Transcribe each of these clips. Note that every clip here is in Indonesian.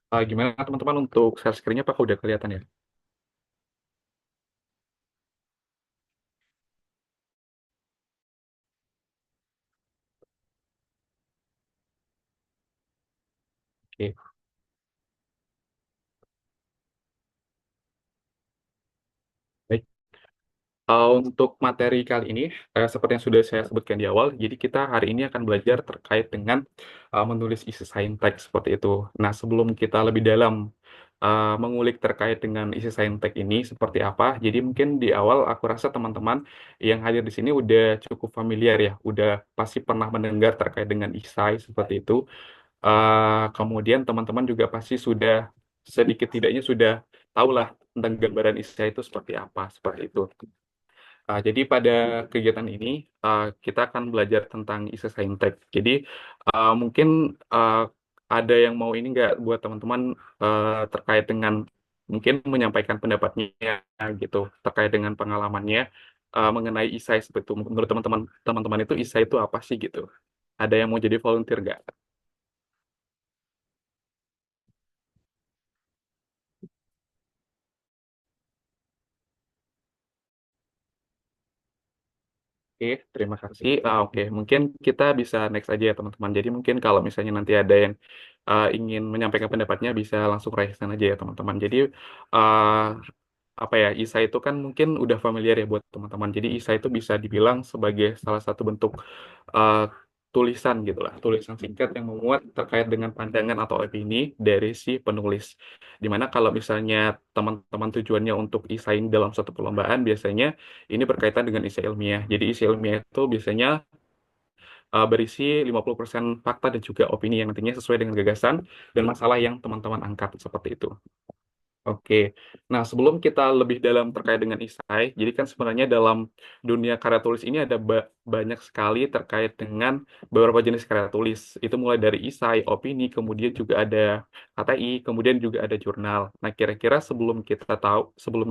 Gimana teman-teman untuk share screen-nya apakah udah kelihatan ya? Oke. Baik. Untuk materi kali ini, seperti yang sudah saya sebutkan di awal, jadi kita hari ini akan belajar terkait dengan menulis isi saintek seperti itu. Nah, sebelum kita lebih dalam mengulik terkait dengan isi saintek ini seperti apa, jadi mungkin di awal aku rasa teman-teman yang hadir di sini udah cukup familiar ya, udah pasti pernah mendengar terkait dengan isai seperti itu. Kemudian teman-teman juga pasti sudah sedikit tidaknya sudah tahulah tentang gambaran isya itu seperti apa, seperti itu. Jadi pada kegiatan ini kita akan belajar tentang ISA Saintek. Jadi mungkin uh, ada yang mau ini nggak buat teman-teman terkait dengan mungkin menyampaikan pendapatnya gitu terkait dengan pengalamannya mengenai ISA seperti itu. Menurut teman-teman itu ISA itu apa sih gitu? Ada yang mau jadi volunteer nggak? Oke, terima kasih. Oke, mungkin kita bisa next aja ya teman-teman. Jadi mungkin kalau misalnya nanti ada yang ingin menyampaikan pendapatnya bisa langsung raise hand aja ya teman-teman. Jadi uh, apa ya, ISA itu kan mungkin udah familiar ya buat teman-teman. Jadi ISA itu bisa dibilang sebagai salah satu bentuk uh, tulisan gitu lah, tulisan singkat yang memuat terkait dengan pandangan atau opini dari si penulis. Dimana kalau misalnya teman-teman tujuannya untuk isain dalam suatu perlombaan, biasanya ini berkaitan dengan isi ilmiah. Jadi isi ilmiah itu biasanya berisi 50% fakta dan juga opini yang nantinya sesuai dengan gagasan dan masalah yang teman-teman angkat seperti itu. Oke, nah sebelum kita lebih dalam terkait dengan isai, jadi kan sebenarnya dalam dunia karya tulis ini ada banyak sekali terkait dengan beberapa jenis karya tulis. Itu mulai dari isai, opini, kemudian juga ada KTI, kemudian juga ada jurnal. Nah, kira-kira sebelum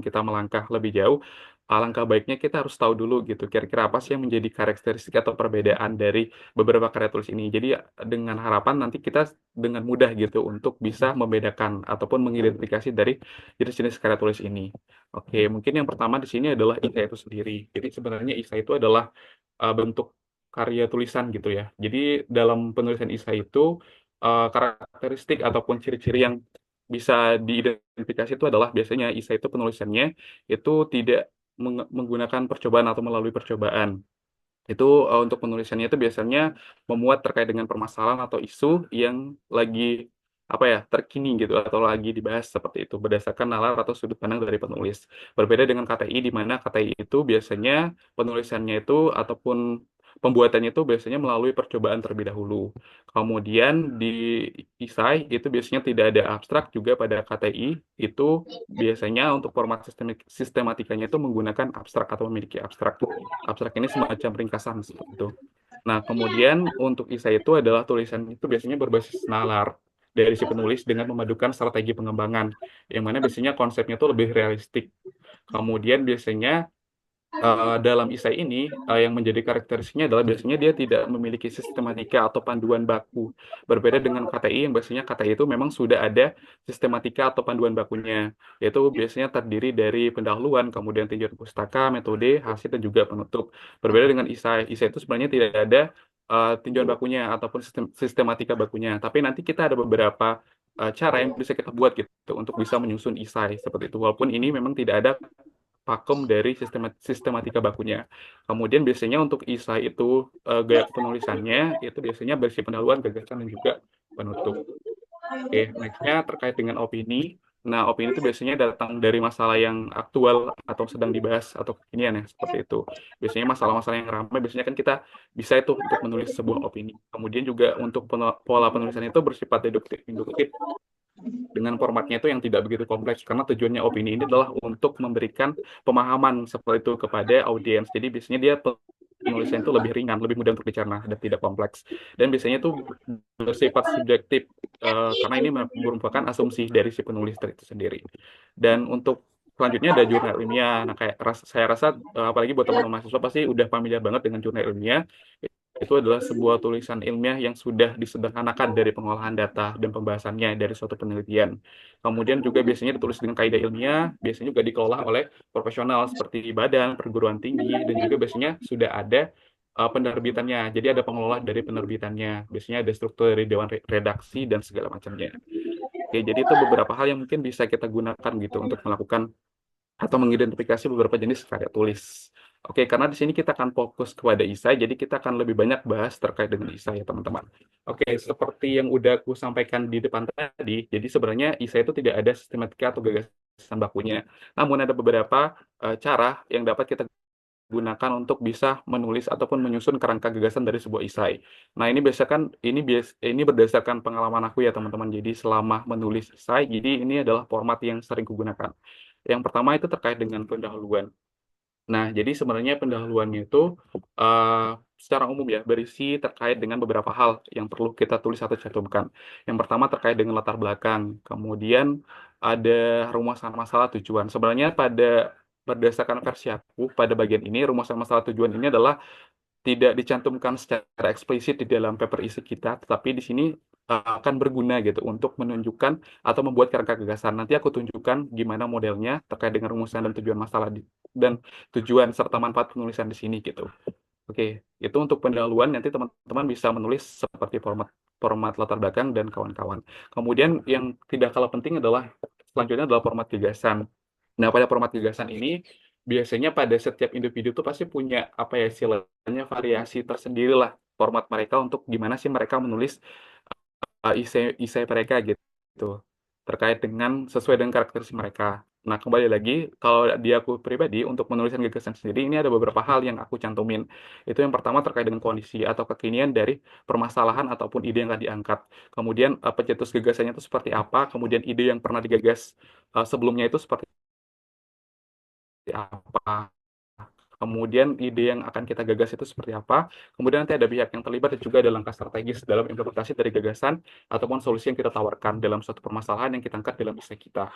kita melangkah lebih jauh, alangkah baiknya kita harus tahu dulu gitu, kira-kira apa sih yang menjadi karakteristik atau perbedaan dari beberapa karya tulis ini. Jadi dengan harapan nanti kita dengan mudah gitu untuk bisa membedakan ataupun mengidentifikasi dari jenis-jenis karya tulis ini. Oke, mungkin yang pertama di sini adalah isai itu sendiri. Jadi sebenarnya isai itu adalah bentuk karya tulisan gitu ya. Jadi dalam penulisan isai itu karakteristik ataupun ciri-ciri yang bisa diidentifikasi itu adalah biasanya isai itu penulisannya itu tidak menggunakan percobaan atau melalui percobaan. Itu untuk penulisannya itu biasanya memuat terkait dengan permasalahan atau isu yang lagi apa ya terkini gitu atau lagi dibahas seperti itu berdasarkan nalar atau sudut pandang dari penulis. Berbeda dengan KTI di mana KTI itu biasanya penulisannya itu ataupun pembuatannya itu biasanya melalui percobaan terlebih dahulu. Kemudian di isai itu biasanya tidak ada abstrak juga pada KTI itu biasanya untuk format sistematikanya itu menggunakan abstrak atau memiliki abstrak. Abstrak ini semacam ringkasan seperti itu. Nah, kemudian untuk isai itu adalah tulisan itu biasanya berbasis nalar dari si penulis dengan memadukan strategi pengembangan, yang mana biasanya konsepnya itu lebih realistik. Kemudian biasanya dalam isai ini yang menjadi karakteristiknya adalah biasanya dia tidak memiliki sistematika atau panduan baku. Berbeda dengan KTI yang biasanya KTI itu memang sudah ada sistematika atau panduan bakunya, yaitu biasanya terdiri dari pendahuluan, kemudian tinjauan pustaka, metode, hasil, dan juga penutup. Berbeda dengan isai. Isai itu sebenarnya tidak ada tinjauan bakunya ataupun sistematika bakunya. Tapi nanti kita ada beberapa cara yang bisa kita buat gitu untuk bisa menyusun isai seperti itu. Walaupun ini memang tidak ada pakem dari sistematika bakunya. Kemudian biasanya untuk isai itu gaya penulisannya itu biasanya berisi pendahuluan, gagasan, dan juga penutup. Oke, nextnya terkait dengan opini. Nah, opini itu biasanya datang dari masalah yang aktual atau sedang dibahas atau kekinian ya, seperti itu. Biasanya masalah-masalah yang ramai, biasanya kan kita bisa itu untuk menulis sebuah opini. Kemudian juga untuk pola penulisan itu bersifat deduktif, induktif, dengan formatnya itu yang tidak begitu kompleks karena tujuannya opini ini adalah untuk memberikan pemahaman seperti itu kepada audiens. Jadi biasanya dia penulisan itu lebih ringan, lebih mudah untuk dicerna dan tidak kompleks. Dan biasanya itu bersifat subjektif karena ini merupakan asumsi dari si penulis itu sendiri. Dan untuk selanjutnya ada jurnal ilmiah. Nah, kayak saya rasa apalagi buat teman-teman mahasiswa pasti udah familiar banget dengan jurnal ilmiah. itu adalah sebuah tulisan ilmiah yang sudah disederhanakan dari pengolahan data dan pembahasannya dari suatu penelitian. Kemudian juga biasanya ditulis dengan kaidah ilmiah, biasanya juga dikelola oleh profesional seperti badan, perguruan tinggi, dan juga biasanya sudah ada penerbitannya. Jadi ada pengelola dari penerbitannya. Biasanya ada struktur dari dewan redaksi dan segala macamnya. Oke, jadi itu beberapa hal yang mungkin bisa kita gunakan gitu untuk melakukan atau mengidentifikasi beberapa jenis karya tulis. Oke, karena di sini kita akan fokus kepada isai, jadi kita akan lebih banyak bahas terkait dengan isai ya teman-teman. Oke, seperti yang udah aku sampaikan di depan tadi, jadi sebenarnya isai itu tidak ada sistematika atau gagasan bakunya. Namun ada beberapa cara yang dapat kita gunakan untuk bisa menulis ataupun menyusun kerangka gagasan dari sebuah isai. Nah, ini biasakan ini berdasarkan pengalaman aku ya teman-teman. Jadi selama menulis isai, jadi ini adalah format yang sering kugunakan. Yang pertama itu terkait dengan pendahuluan. Nah, jadi sebenarnya pendahuluannya itu eh, secara umum ya berisi terkait dengan beberapa hal yang perlu kita tulis atau cantumkan. Yang pertama terkait dengan latar belakang, kemudian ada rumusan masalah tujuan. Sebenarnya berdasarkan versi aku pada bagian ini rumusan masalah tujuan ini adalah tidak dicantumkan secara eksplisit di dalam paper isi kita, tetapi di sini akan berguna gitu untuk menunjukkan atau membuat kerangka gagasan. Nanti aku tunjukkan gimana modelnya terkait dengan rumusan dan tujuan masalah dan tujuan serta manfaat penulisan di sini gitu. Oke, itu untuk pendahuluan nanti teman-teman bisa menulis seperti format format latar belakang dan kawan-kawan. Kemudian yang tidak kalah penting adalah selanjutnya adalah format gagasan. Nah, pada format gagasan ini biasanya pada setiap individu tuh pasti punya apa ya istilahnya variasi tersendiri lah format mereka untuk gimana sih mereka menulis isai mereka gitu terkait dengan sesuai dengan karakteristik mereka. Nah, kembali lagi kalau di aku pribadi untuk menuliskan gagasan sendiri ini ada beberapa hal yang aku cantumin. Itu yang pertama terkait dengan kondisi atau kekinian dari permasalahan ataupun ide yang akan diangkat. Kemudian pencetus gagasannya itu seperti apa, kemudian ide yang pernah digagas sebelumnya itu seperti apa. Kemudian ide yang akan kita gagas itu seperti apa. Kemudian nanti ada pihak yang terlibat dan juga ada langkah strategis dalam implementasi dari gagasan ataupun solusi yang kita tawarkan dalam suatu permasalahan yang kita angkat dalam bisnis kita.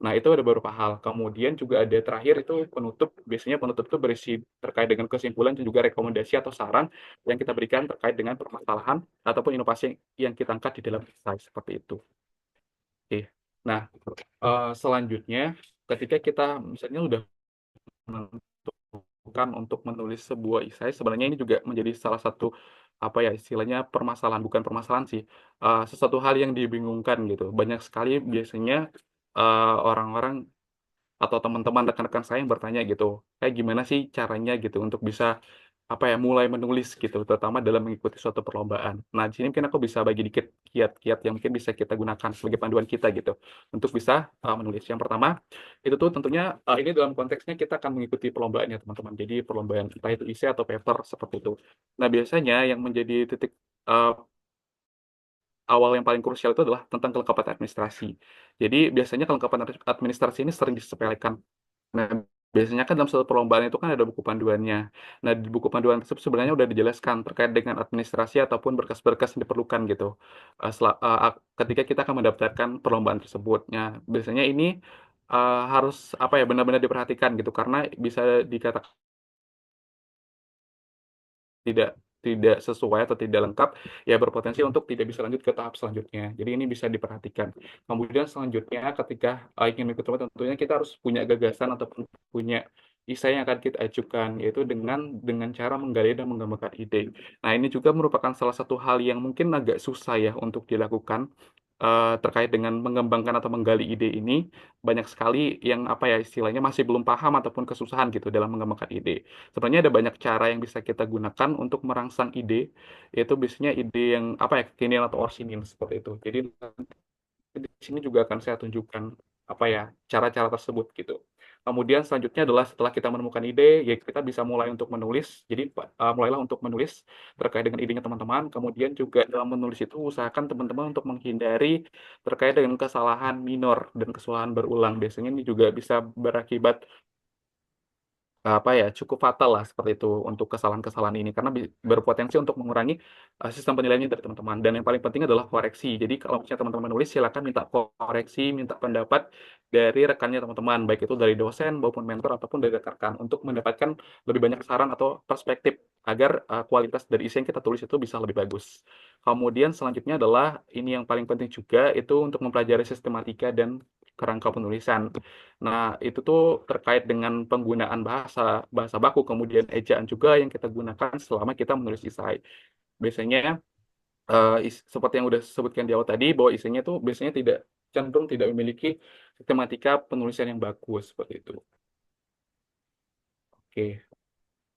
Nah, itu ada beberapa hal. Kemudian juga ada terakhir itu penutup. Biasanya penutup itu berisi terkait dengan kesimpulan dan juga rekomendasi atau saran yang kita berikan terkait dengan permasalahan ataupun inovasi yang kita angkat di dalam bisnis seperti itu. Oke. Nah, selanjutnya ketika kita misalnya udah menentukan untuk menulis sebuah esai, sebenarnya ini juga menjadi salah satu apa ya istilahnya permasalahan, bukan permasalahan sih, sesuatu hal yang dibingungkan gitu. Banyak sekali biasanya orang-orang atau teman-teman rekan-rekan saya yang bertanya gitu, kayak gimana sih caranya gitu untuk bisa apa ya mulai menulis gitu, terutama dalam mengikuti suatu perlombaan. Nah, di sini mungkin aku bisa bagi dikit kiat-kiat yang mungkin bisa kita gunakan sebagai panduan kita gitu untuk bisa menulis. Yang pertama itu tuh tentunya ini dalam konteksnya kita akan mengikuti perlombaan ya teman-teman. Jadi perlombaan entah itu essay atau paper seperti itu. Nah, biasanya yang menjadi titik eh, awal yang paling krusial itu adalah tentang kelengkapan administrasi. Jadi biasanya kelengkapan administrasi ini sering disepelekan. Nah, biasanya kan dalam suatu perlombaan itu kan ada buku panduannya. Nah, di buku panduan tersebut sebenarnya udah dijelaskan terkait dengan administrasi ataupun berkas-berkas yang diperlukan gitu. Ketika kita akan mendaftarkan perlombaan tersebut. Nah, biasanya ini harus apa ya benar-benar diperhatikan gitu karena bisa dikatakan tidak tidak sesuai atau tidak lengkap, ya berpotensi untuk tidak bisa lanjut ke tahap selanjutnya. Jadi ini bisa diperhatikan. Kemudian selanjutnya ketika ingin mengikuti lomba, tentunya kita harus punya gagasan ataupun punya isai yang akan kita ajukan, yaitu dengan cara menggali dan mengembangkan ide. Nah, ini juga merupakan salah satu hal yang mungkin agak susah ya untuk dilakukan terkait dengan mengembangkan atau menggali ide ini banyak sekali yang apa ya istilahnya masih belum paham ataupun kesusahan gitu dalam mengembangkan ide. Sebenarnya ada banyak cara yang bisa kita gunakan untuk merangsang ide, yaitu biasanya ide yang apa ya kekinian atau orsinil seperti itu. Jadi di sini juga akan saya tunjukkan apa ya cara-cara tersebut gitu. Kemudian selanjutnya adalah setelah kita menemukan ide, ya kita bisa mulai untuk menulis. Jadi mulailah untuk menulis terkait dengan idenya teman-teman. Kemudian juga dalam menulis itu usahakan teman-teman untuk menghindari terkait dengan kesalahan minor dan kesalahan berulang. Biasanya ini juga bisa berakibat apa ya, cukup fatal lah seperti itu untuk kesalahan-kesalahan ini karena berpotensi untuk mengurangi sistem penilaiannya dari teman-teman. Dan yang paling penting adalah koreksi. Jadi kalau misalnya teman-teman nulis, silakan minta koreksi, minta pendapat dari rekannya teman-teman, baik itu dari dosen maupun mentor ataupun dari rekan untuk mendapatkan lebih banyak saran atau perspektif agar kualitas dari isi yang kita tulis itu bisa lebih bagus. Kemudian selanjutnya adalah ini yang paling penting juga itu untuk mempelajari sistematika dan kerangka penulisan. Nah, itu tuh terkait dengan penggunaan bahasa, bahasa baku, kemudian ejaan juga yang kita gunakan selama kita menulis esai. Biasanya, seperti yang udah sebutkan di awal tadi, bahwa esainya tuh biasanya tidak cenderung tidak memiliki sistematika penulisan yang bagus, seperti itu. Oke.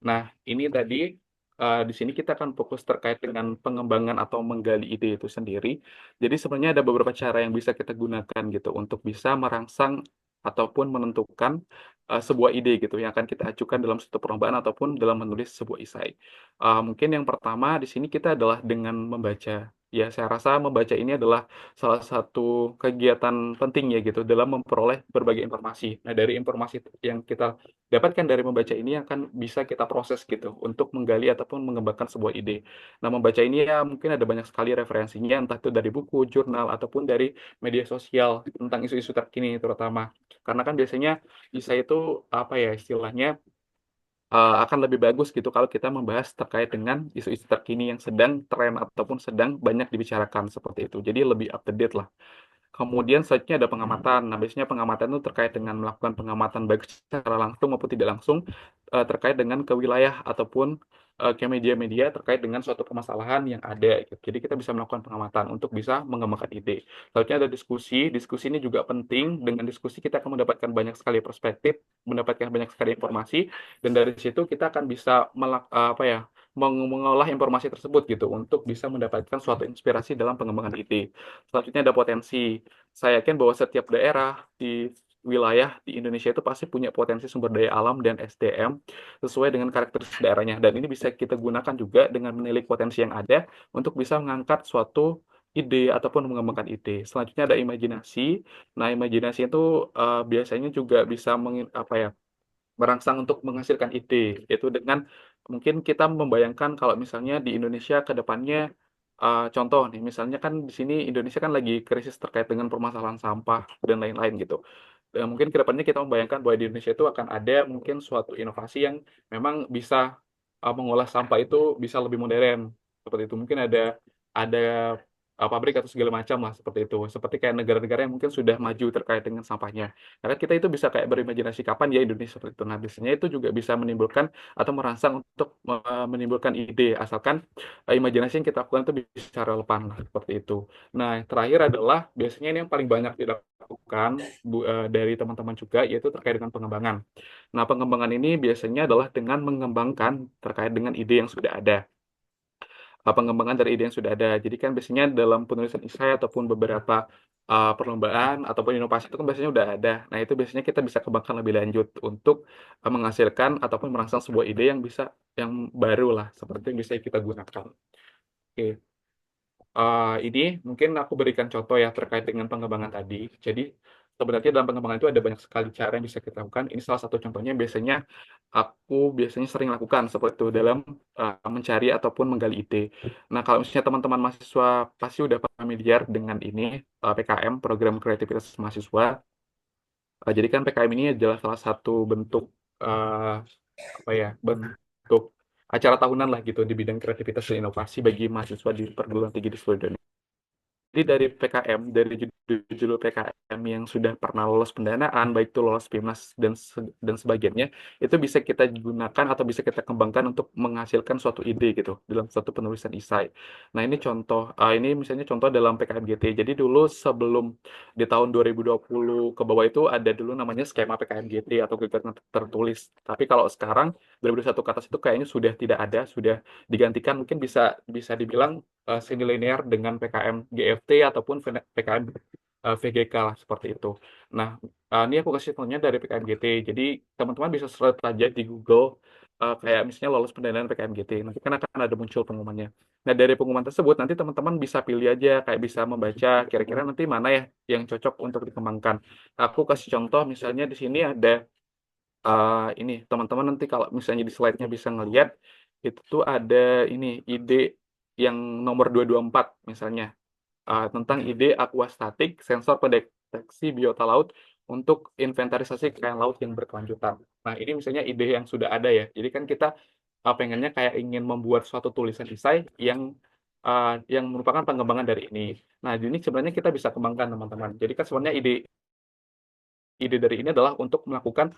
Nah, ini tadi di sini kita akan fokus terkait dengan pengembangan atau menggali ide itu sendiri. Jadi sebenarnya ada beberapa cara yang bisa kita gunakan gitu untuk bisa merangsang ataupun menentukan sebuah ide gitu yang akan kita ajukan dalam suatu perlombaan ataupun dalam menulis sebuah esai. Mungkin yang pertama di sini kita adalah dengan membaca. Ya, saya rasa membaca ini adalah salah satu kegiatan penting ya gitu dalam memperoleh berbagai informasi. Nah, dari informasi yang kita dapatkan dari membaca ini akan bisa kita proses gitu untuk menggali ataupun mengembangkan sebuah ide. Nah, membaca ini ya mungkin ada banyak sekali referensinya, entah itu dari buku, jurnal, ataupun dari media sosial tentang isu-isu terkini terutama. Karena kan biasanya isai itu apa ya istilahnya akan lebih bagus gitu kalau kita membahas terkait dengan isu-isu terkini yang sedang tren ataupun sedang banyak dibicarakan seperti itu. Jadi lebih up to date lah. Kemudian selanjutnya ada pengamatan. Nah, biasanya pengamatan itu terkait dengan melakukan pengamatan baik secara langsung maupun tidak langsung terkait dengan ke wilayah ataupun ke media-media terkait dengan suatu permasalahan yang ada, gitu. Jadi kita bisa melakukan pengamatan untuk bisa mengembangkan ide. Selanjutnya ada diskusi. Diskusi ini juga penting. Dengan diskusi kita akan mendapatkan banyak sekali perspektif, mendapatkan banyak sekali informasi, dan dari situ kita akan bisa apa ya, mengolah informasi tersebut gitu untuk bisa mendapatkan suatu inspirasi dalam pengembangan ide. Selanjutnya ada potensi. Saya yakin bahwa setiap daerah di wilayah di Indonesia itu pasti punya potensi sumber daya alam dan SDM sesuai dengan karakteristik daerahnya. Dan ini bisa kita gunakan juga dengan menilik potensi yang ada untuk bisa mengangkat suatu ide ataupun mengembangkan ide. Selanjutnya ada imajinasi. Nah, imajinasi itu biasanya juga bisa apa ya, merangsang untuk menghasilkan ide, yaitu dengan mungkin kita membayangkan kalau misalnya di Indonesia ke depannya, contoh nih, misalnya kan di sini Indonesia kan lagi krisis terkait dengan permasalahan sampah dan lain-lain gitu. Mungkin ke depannya kita membayangkan bahwa di Indonesia itu akan ada mungkin suatu inovasi yang memang bisa mengolah sampah itu bisa lebih modern seperti itu. Mungkin ada pabrik atau segala macam lah seperti itu. Seperti kayak negara-negara yang mungkin sudah maju terkait dengan sampahnya. Karena kita itu bisa kayak berimajinasi kapan ya Indonesia seperti itu. Nah, biasanya itu juga bisa menimbulkan atau merangsang untuk menimbulkan ide, asalkan imajinasi yang kita lakukan itu bisa relevan lah, seperti itu. Nah, yang terakhir adalah biasanya ini yang paling banyak dilakukan dari teman-teman juga, yaitu terkait dengan pengembangan. Nah, pengembangan ini biasanya adalah dengan mengembangkan terkait dengan ide yang sudah ada, pengembangan dari ide yang sudah ada. Jadi kan biasanya dalam penulisan esai ataupun beberapa perlombaan ataupun inovasi itu kan biasanya udah ada. Nah, itu biasanya kita bisa kembangkan lebih lanjut untuk menghasilkan ataupun merangsang sebuah ide yang bisa yang baru lah, seperti yang bisa kita gunakan. Oke. Ini mungkin aku berikan contoh ya terkait dengan pengembangan tadi. Jadi sebenarnya dalam pengembangan itu ada banyak sekali cara yang bisa kita lakukan. Ini salah satu contohnya biasanya aku biasanya sering lakukan seperti itu dalam mencari ataupun menggali ide. Nah, kalau misalnya teman-teman mahasiswa pasti udah familiar dengan ini, PKM, Program Kreativitas Mahasiswa. Jadi kan PKM ini adalah salah satu bentuk eh, apa ya, bentuk acara tahunan lah gitu di bidang kreativitas dan inovasi bagi mahasiswa di perguruan tinggi di seluruh Indonesia. Jadi dari PKM, dari judul PKM yang sudah pernah lolos pendanaan, baik itu lolos PIMNAS dan sebagainya, itu bisa kita gunakan atau bisa kita kembangkan untuk menghasilkan suatu ide gitu dalam suatu penulisan esai. Nah, ini contoh, ini misalnya contoh dalam PKM GT. Jadi dulu sebelum di tahun 2020 ke bawah itu ada dulu namanya skema PKM GT atau kegiatan tertulis. Tapi kalau sekarang 2021 ke atas itu kayaknya sudah tidak ada, sudah digantikan, mungkin bisa bisa dibilang semi linear dengan PKM GFT ataupun PKM VGK lah seperti itu. Nah, ini aku kasih contohnya dari PKM GT. Jadi teman-teman bisa search aja di Google kayak misalnya lolos pendanaan PKM GT. Nanti kan akan ada muncul pengumumannya. Nah, dari pengumuman tersebut nanti teman-teman bisa pilih aja kayak bisa membaca kira-kira nanti mana ya yang cocok untuk dikembangkan. Aku kasih contoh misalnya di sini ada ini teman-teman nanti kalau misalnya di slide-nya bisa ngelihat itu tuh ada ini ide yang nomor 224 misalnya, tentang ide aquastatic sensor pendeteksi biota laut untuk inventarisasi kekayaan laut yang berkelanjutan. Nah, ini misalnya ide yang sudah ada ya. Jadi kan kita pengennya kayak ingin membuat suatu tulisan esai yang merupakan pengembangan dari ini. Nah, ini sebenarnya kita bisa kembangkan teman-teman. Jadi kan sebenarnya ide ide dari ini adalah untuk melakukan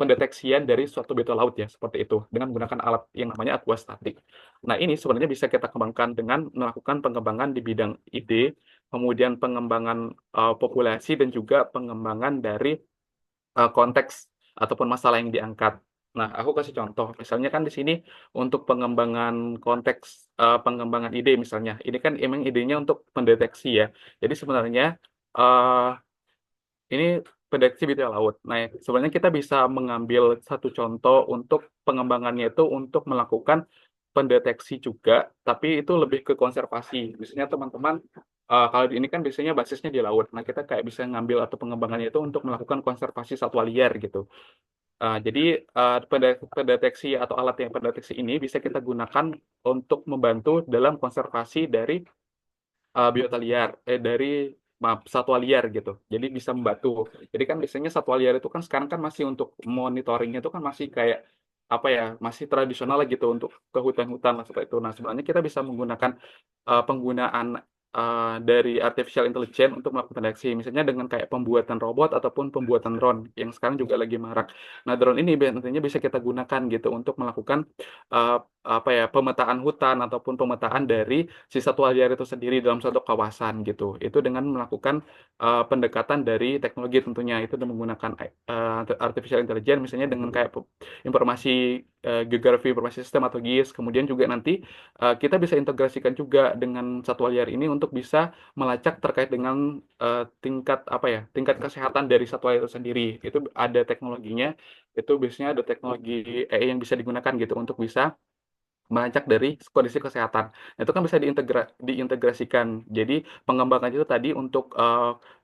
pendeteksian dari suatu beta laut ya, seperti itu, dengan menggunakan alat yang namanya aquastatic. Nah, ini sebenarnya bisa kita kembangkan dengan melakukan pengembangan di bidang ide, kemudian pengembangan populasi dan juga pengembangan dari konteks ataupun masalah yang diangkat. Nah, aku kasih contoh. Misalnya kan di sini untuk pengembangan konteks pengembangan ide misalnya. Ini kan emang idenya untuk pendeteksi ya. Jadi sebenarnya eh, ini prediksi bibit laut. Nah, sebenarnya kita bisa mengambil satu contoh untuk pengembangannya itu untuk melakukan pendeteksi juga, tapi itu lebih ke konservasi. Biasanya teman-teman, kalau ini kan biasanya basisnya di laut. Nah, kita kayak bisa ngambil atau pengembangannya itu untuk melakukan konservasi satwa liar gitu. Jadi pendeteksi atau alat yang pendeteksi ini bisa kita gunakan untuk membantu dalam konservasi dari biota liar dari maaf satwa liar gitu. Jadi bisa membantu. Jadi kan biasanya satwa liar itu kan sekarang kan masih untuk monitoringnya itu kan masih kayak apa ya masih tradisional lah gitu untuk ke hutan-hutan lah seperti itu. Nah sebenarnya kita bisa menggunakan penggunaan dari artificial intelligence untuk melakukan deteksi, misalnya dengan kayak pembuatan robot ataupun pembuatan drone yang sekarang juga lagi marak. Nah drone ini nantinya bisa kita gunakan gitu untuk melakukan uh, apa ya pemetaan hutan ataupun pemetaan dari si satwa liar itu sendiri dalam suatu kawasan gitu. Itu dengan melakukan pendekatan dari teknologi tentunya itu dengan menggunakan artificial intelligence misalnya dengan kayak informasi geografi informasi sistem atau GIS. Kemudian juga nanti kita bisa integrasikan juga dengan satwa liar ini untuk bisa melacak terkait dengan tingkat apa ya tingkat kesehatan dari satwa itu sendiri. Itu ada teknologinya. Itu biasanya ada teknologi AI yang bisa digunakan gitu untuk bisa melacak dari kondisi kesehatan. Nah, itu kan bisa diintegrasikan. Jadi pengembangan itu tadi untuk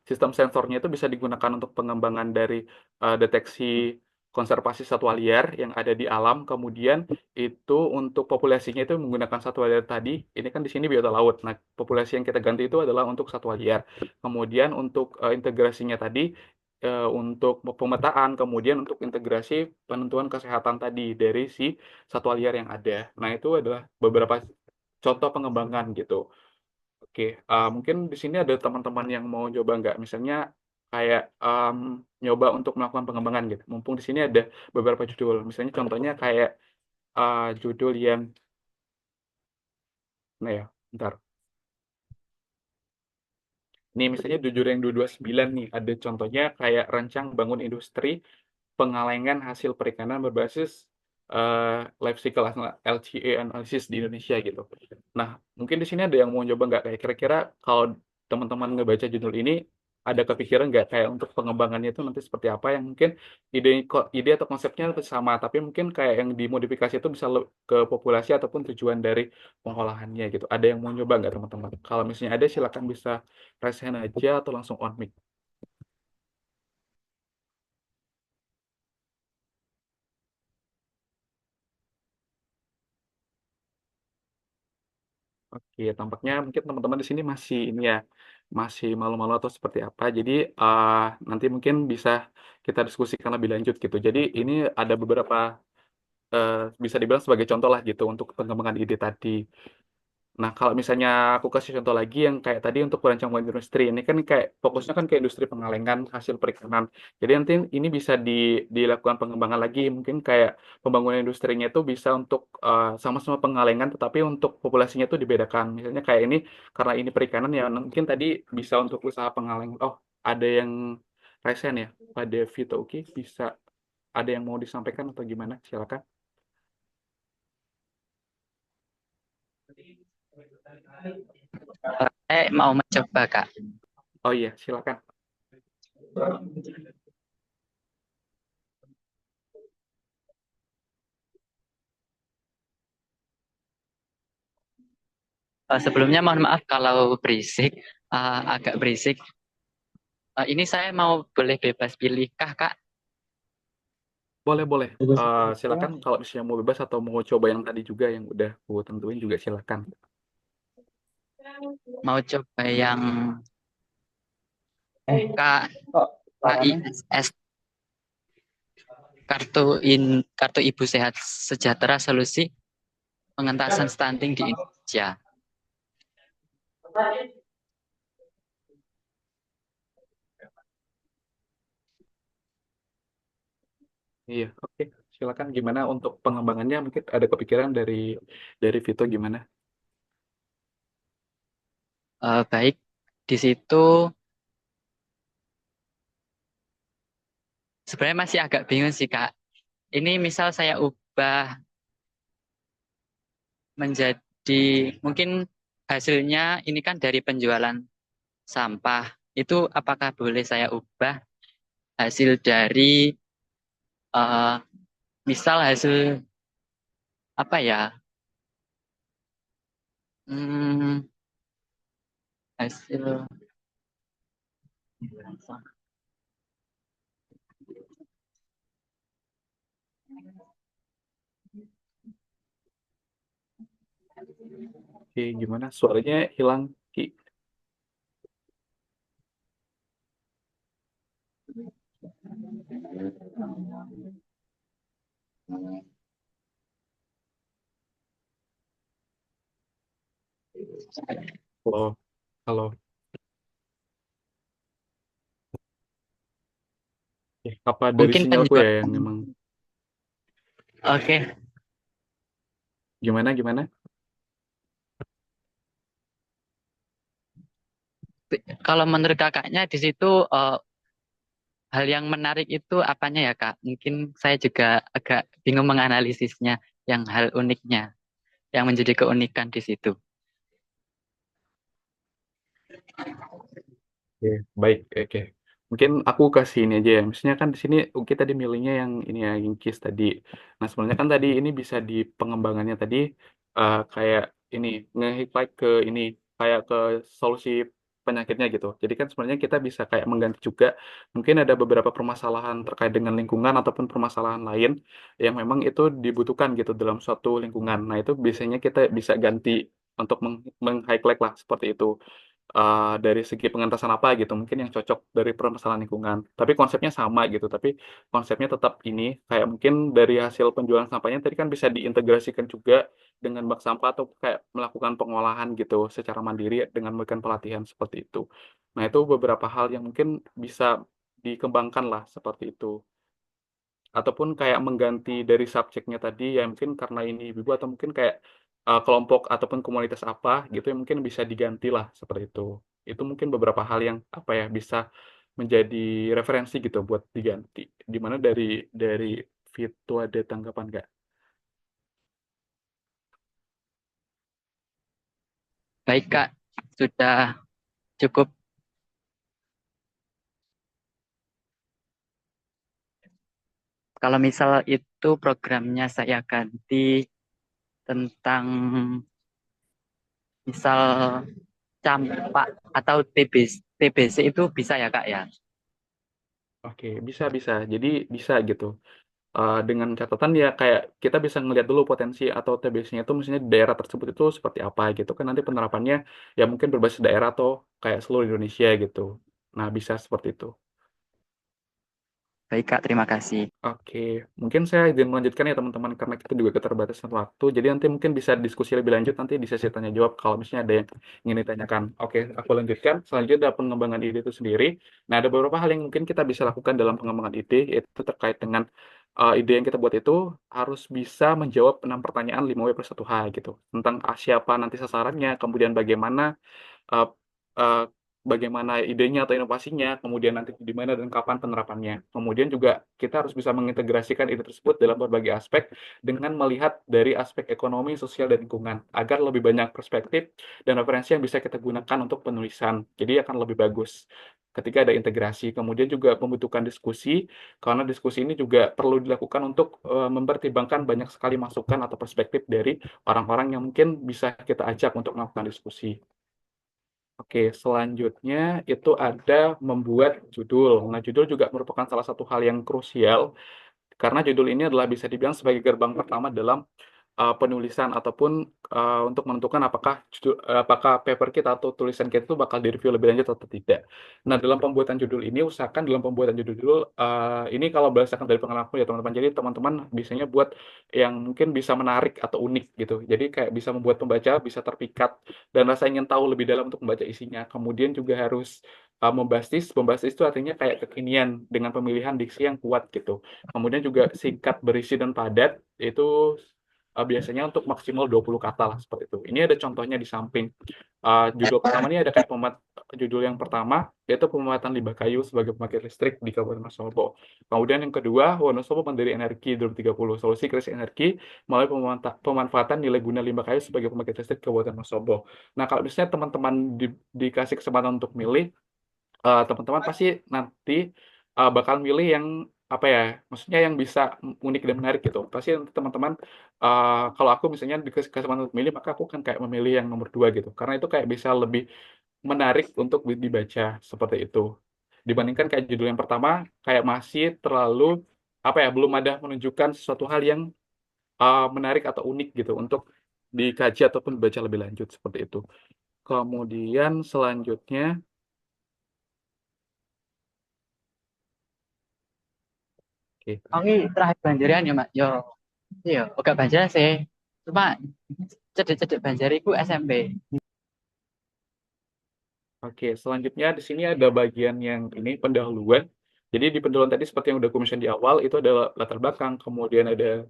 sistem sensornya itu bisa digunakan untuk pengembangan dari deteksi konservasi satwa liar yang ada di alam. Kemudian itu untuk populasinya itu menggunakan satwa liar tadi. Ini kan di sini biota laut. Nah, populasi yang kita ganti itu adalah untuk satwa liar. Kemudian untuk integrasinya tadi untuk pemetaan, kemudian untuk integrasi penentuan kesehatan tadi dari si satwa liar yang ada. Nah, itu adalah beberapa contoh pengembangan gitu. Oke, mungkin di sini ada teman-teman yang mau coba nggak? Misalnya kayak nyoba untuk melakukan pengembangan gitu. Mumpung di sini ada beberapa judul. Misalnya contohnya kayak judul yang, nah ya, bentar. Nih misalnya judul yang 229 nih, ada contohnya kayak rancang bangun industri pengalengan hasil perikanan berbasis life cycle LCA analysis di Indonesia gitu. Nah, mungkin di sini ada yang mau coba nggak kayak kira-kira kalau teman-teman ngebaca judul ini ada kepikiran nggak kayak untuk pengembangannya itu nanti seperti apa yang mungkin ide atau konsepnya itu sama tapi mungkin kayak yang dimodifikasi itu bisa ke populasi ataupun tujuan dari pengolahannya gitu. Ada yang mau coba nggak teman-teman? Kalau misalnya ada silakan bisa raise hand aja atau langsung on mic. Oke, tampaknya mungkin teman-teman di sini masih ini ya, masih malu-malu atau seperti apa. Jadi eh, nanti mungkin bisa kita diskusikan lebih lanjut gitu. Jadi ini ada beberapa eh, bisa dibilang sebagai contoh lah gitu untuk pengembangan ide tadi. Nah, kalau misalnya aku kasih contoh lagi yang kayak tadi untuk perancangan industri, ini kan kayak fokusnya kan ke industri pengalengan hasil perikanan. Jadi nanti ini bisa dilakukan pengembangan lagi, mungkin kayak pembangunan industrinya itu bisa untuk sama-sama pengalengan, tetapi untuk populasinya itu dibedakan. Misalnya kayak ini, karena ini perikanan ya, mungkin tadi bisa untuk usaha pengalengan. Oh, ada yang resen ya, pada Vito, oke, bisa ada yang mau disampaikan atau gimana? Silakan. Mau mencoba, Kak. Oh iya, silakan. Sebelumnya mohon maaf kalau berisik, agak berisik. Ini saya mau boleh bebas pilih kah, Kak? Boleh, boleh. Silakan kalau misalnya mau bebas atau mau coba yang tadi juga yang udah aku tentuin juga silakan. Mau coba yang K KISS, kartu Ibu Sehat Sejahtera, solusi pengentasan stunting di Indonesia. Iya, oke. Silakan gimana untuk pengembangannya mungkin ada kepikiran dari Vito gimana? Baik, di situ sebenarnya masih agak bingung sih Kak. Ini misal saya ubah menjadi, mungkin hasilnya ini kan dari penjualan sampah. Itu apakah boleh saya ubah hasil dari eh, misal hasil apa ya? Hmm, hasil Oke, gimana? Suaranya hilang, Ki. Halo, halo. Apa dari mungkin sinyalku ya yang penjualan. memang Oke, gimana gimana? kalau menurut kakaknya di situ hal yang menarik itu apanya ya Kak? Mungkin saya juga agak bingung menganalisisnya, yang hal uniknya, yang menjadi keunikan di situ. Oke, baik, oke. Mungkin aku kasih ini aja ya. Misalnya kan di sini kita tadi milihnya yang ini ya, yang KISS tadi. Nah, sebenarnya kan tadi ini bisa di pengembangannya tadi kayak ini nge-highlight ke ini kayak ke solusi penyakitnya gitu. Jadi kan sebenarnya kita bisa kayak mengganti juga mungkin ada beberapa permasalahan terkait dengan lingkungan ataupun permasalahan lain yang memang itu dibutuhkan gitu dalam suatu lingkungan. Nah, itu biasanya kita bisa ganti untuk meng-highlight lah seperti itu dari segi pengentasan apa gitu mungkin yang cocok dari permasalahan lingkungan tapi konsepnya sama gitu tapi konsepnya tetap ini kayak mungkin dari hasil penjualan sampahnya tadi kan bisa diintegrasikan juga dengan bank sampah atau kayak melakukan pengolahan gitu secara mandiri dengan memberikan pelatihan seperti itu nah itu beberapa hal yang mungkin bisa dikembangkan lah seperti itu ataupun kayak mengganti dari subjeknya tadi ya mungkin karena ini ibu atau mungkin kayak kelompok ataupun komunitas apa gitu yang mungkin bisa diganti lah seperti itu mungkin beberapa hal yang apa ya bisa menjadi referensi gitu buat diganti dimana dari Vito ada tanggapan nggak? Baik Kak, sudah cukup. Kalau misal itu programnya saya ganti tentang misal campak atau TBC itu bisa ya Kak ya? Oke bisa bisa jadi bisa gitu. Dengan catatan ya kayak kita bisa ngelihat dulu potensi atau TBC-nya itu misalnya di daerah tersebut itu seperti apa gitu kan nanti penerapannya ya mungkin berbasis daerah atau kayak seluruh Indonesia gitu. Nah, bisa seperti itu. Baik Kak, terima kasih. Oke, mungkin saya izin melanjutkan ya teman-teman karena kita juga keterbatasan waktu. Jadi nanti mungkin bisa diskusi lebih lanjut nanti di sesi tanya jawab kalau misalnya ada yang ingin ditanyakan. Oke, aku lanjutkan. Selanjutnya ada pengembangan ide itu sendiri. Nah, ada beberapa hal yang mungkin kita bisa lakukan dalam pengembangan ide yaitu terkait dengan ide yang kita buat itu harus bisa menjawab 6 pertanyaan 5W+1H gitu tentang siapa nanti sasarannya, kemudian uh, uh, bagaimana idenya atau inovasinya, kemudian nanti di mana dan kapan penerapannya. Kemudian juga kita harus bisa mengintegrasikan ide tersebut dalam berbagai aspek dengan melihat dari aspek ekonomi, sosial, dan lingkungan agar lebih banyak perspektif dan referensi yang bisa kita gunakan untuk penulisan. Jadi akan lebih bagus ketika ada integrasi. Kemudian juga membutuhkan diskusi, karena diskusi ini juga perlu dilakukan untuk mempertimbangkan banyak sekali masukan atau perspektif dari orang-orang yang mungkin bisa kita ajak untuk melakukan diskusi. Oke, selanjutnya itu ada membuat judul. Nah, judul juga merupakan salah satu hal yang krusial karena judul ini adalah bisa dibilang sebagai gerbang pertama dalam penulisan ataupun untuk menentukan apakah paper kita atau tulisan kita itu bakal direview lebih lanjut atau tidak. Nah, dalam pembuatan judul ini usahakan dalam pembuatan judul ini kalau berdasarkan dari pengalaman aku ya teman-teman. Jadi teman-teman biasanya buat yang mungkin bisa menarik atau unik gitu. Jadi kayak bisa membuat pembaca bisa terpikat dan rasa ingin tahu lebih dalam untuk membaca isinya. Kemudian juga harus membastis. Membastis itu artinya kayak kekinian dengan pemilihan diksi yang kuat gitu. Kemudian juga singkat, berisi dan padat itu biasanya untuk maksimal 20 kata lah seperti itu. Ini ada contohnya di samping. Judul pertama ini ada kayak judul yang pertama yaitu pemetaan limbah kayu sebagai pembangkit listrik di Kabupaten Wonosobo. Kemudian yang kedua, Wonosobo Mandiri Energi 2030, solusi krisis energi melalui pemanfaatan nilai guna limbah kayu sebagai pembangkit listrik Kabupaten Wonosobo. Nah, kalau misalnya teman-teman dikasih kesempatan untuk milih, teman-teman pasti nanti bakal milih yang apa ya, maksudnya yang bisa unik dan menarik gitu. Pasti nanti teman-teman, kalau aku misalnya dikasih kesempatan untuk milih, maka aku kan kayak memilih yang nomor dua gitu. Karena itu kayak bisa lebih menarik untuk dibaca seperti itu. Dibandingkan kayak judul yang pertama, kayak masih terlalu apa ya, belum ada menunjukkan sesuatu hal yang menarik atau unik gitu untuk dikaji ataupun dibaca lebih lanjut seperti itu. Kemudian selanjutnya, oke. Oke, terakhir Banjarian ya, Mak. Yo, iya, oke Banjar sih. Cuma cedek-cedek Banjariku SMP. Oke, selanjutnya di sini ada bagian yang ini pendahuluan. Jadi di pendahuluan tadi seperti yang udah aku mention di awal itu ada latar belakang, kemudian ada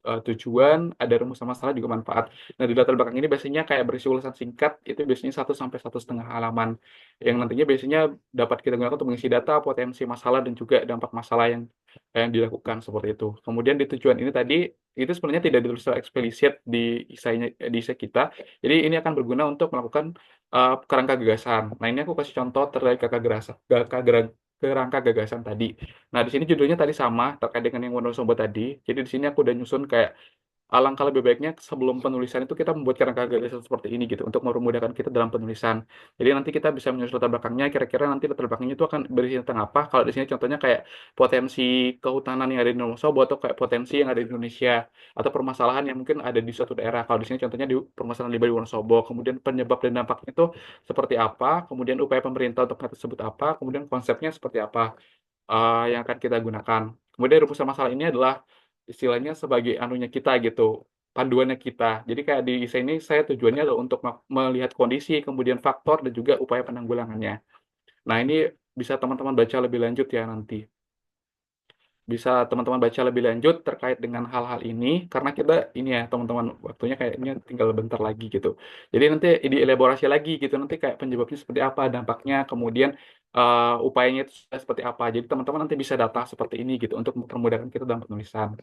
tujuan, ada rumus masalah juga manfaat. Nah di latar belakang ini biasanya kayak berisi ulasan singkat itu biasanya 1 sampai 1,5 halaman yang nantinya biasanya dapat kita gunakan untuk mengisi data, potensi masalah dan juga dampak masalah yang dilakukan seperti itu. Kemudian di tujuan ini tadi itu sebenarnya tidak ditulis secara eksplisit di esai kita. Jadi ini akan berguna untuk melakukan kerangka gagasan. Nah, ini aku kasih contoh terkait kerangka gagasan tadi. Nah, di sini judulnya tadi sama terkait dengan yang Wonosobo tadi. Jadi di sini aku udah nyusun kayak alangkah lebih baiknya sebelum penulisan itu kita membuat kerangka gagasan seperti ini gitu untuk memudahkan kita dalam penulisan. Jadi nanti kita bisa menyusun latar belakangnya, kira-kira nanti latar belakangnya itu akan berisi tentang apa. Kalau di sini contohnya kayak potensi kehutanan yang ada di Wonosobo atau kayak potensi yang ada di Indonesia atau permasalahan yang mungkin ada di suatu daerah. Kalau di sini contohnya di permasalahan limbah di Wonosobo, kemudian penyebab dan dampaknya itu seperti apa, kemudian upaya pemerintah untuk hal tersebut apa, kemudian konsepnya seperti apa yang akan kita gunakan. Kemudian rumusan masalah ini adalah istilahnya sebagai anunya kita gitu, panduannya kita. Jadi kayak di essay ini saya tujuannya adalah untuk melihat kondisi, kemudian faktor dan juga upaya penanggulangannya. Nah, ini bisa teman-teman baca lebih lanjut ya nanti. Bisa teman-teman baca lebih lanjut terkait dengan hal-hal ini karena kita ini ya teman-teman waktunya kayaknya tinggal bentar lagi gitu. Jadi nanti dielaborasi lagi gitu nanti kayak penyebabnya seperti apa, dampaknya, kemudian upayanya itu seperti apa. Jadi teman-teman nanti bisa data seperti ini gitu untuk mempermudahkan kita dalam penulisan.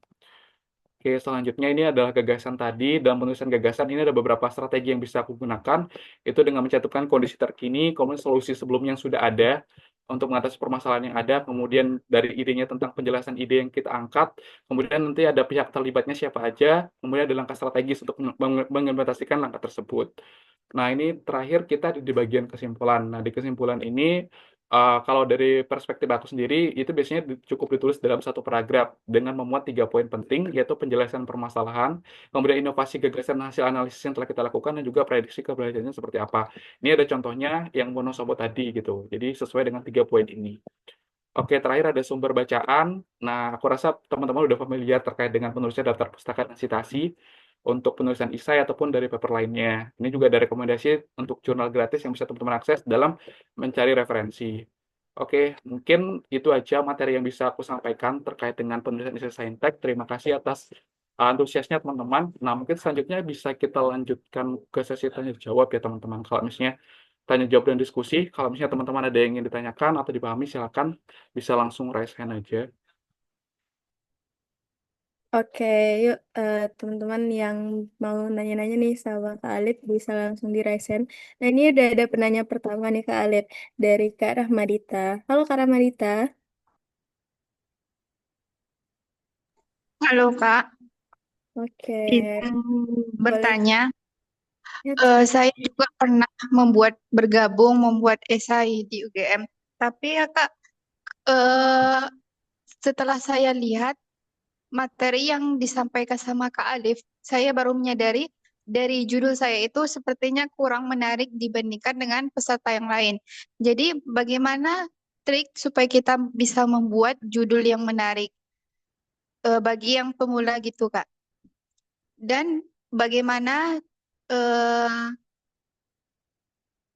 Oke, selanjutnya ini adalah gagasan tadi. Dalam penulisan gagasan ini ada beberapa strategi yang bisa aku gunakan. Itu dengan mencantumkan kondisi terkini, kemudian solusi sebelumnya yang sudah ada untuk mengatasi permasalahan yang ada, kemudian dari idenya tentang penjelasan ide yang kita angkat, kemudian nanti ada pihak terlibatnya siapa aja, kemudian ada langkah strategis untuk mengimplementasikan langkah tersebut. Nah, ini terakhir kita di bagian kesimpulan. Nah, di kesimpulan ini kalau dari perspektif aku sendiri, itu biasanya cukup ditulis dalam satu paragraf dengan memuat 3 poin penting, yaitu penjelasan permasalahan, kemudian inovasi gagasan hasil analisis yang telah kita lakukan, dan juga prediksi keberlanjutannya seperti apa. Ini ada contohnya yang Wonosobo tadi gitu. Jadi sesuai dengan 3 poin ini. Oke, terakhir ada sumber bacaan. Nah, aku rasa teman-teman udah familiar terkait dengan penulisan daftar pustaka dan citasi untuk penulisan esai ataupun dari paper lainnya. Ini juga ada rekomendasi untuk jurnal gratis yang bisa teman-teman akses dalam mencari referensi. Oke, mungkin itu aja materi yang bisa aku sampaikan terkait dengan penulisan esai saintek. Terima kasih atas antusiasnya teman-teman. Nah, mungkin selanjutnya bisa kita lanjutkan ke sesi tanya jawab ya teman-teman. Kalau misalnya tanya jawab dan diskusi. Kalau misalnya teman-teman ada yang ingin ditanyakan atau dipahami, silakan bisa langsung raise hand aja. Oke, yuk teman-teman yang mau nanya-nanya nih sama Kak Alif bisa langsung di raise hand. Nah ini udah ada penanya pertama nih Kak Alif dari Kak Rahmadita. Halo Kak Rahmadita. Halo Kak, Oke, izin boleh. bertanya. Ya, Saya juga pernah membuat esai di UGM. Tapi ya Kak, eh, setelah saya lihat materi yang disampaikan sama Kak Alif, saya baru menyadari dari judul saya itu sepertinya kurang menarik dibandingkan dengan peserta yang lain. Jadi, bagaimana trik supaya kita bisa membuat judul yang menarik bagi yang pemula gitu, Kak? Dan bagaimana eh,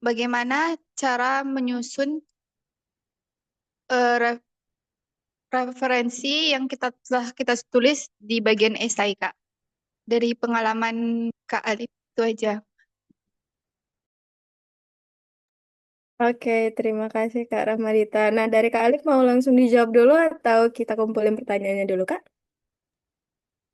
bagaimana cara menyusun eh, referensi yang telah kita tulis di bagian esai, Kak. Dari pengalaman Kak Alif itu aja. Oke, terima kasih Kak Rahmadita. Nah, dari Kak Alif mau langsung dijawab dulu atau kita kumpulin pertanyaannya dulu, Kak?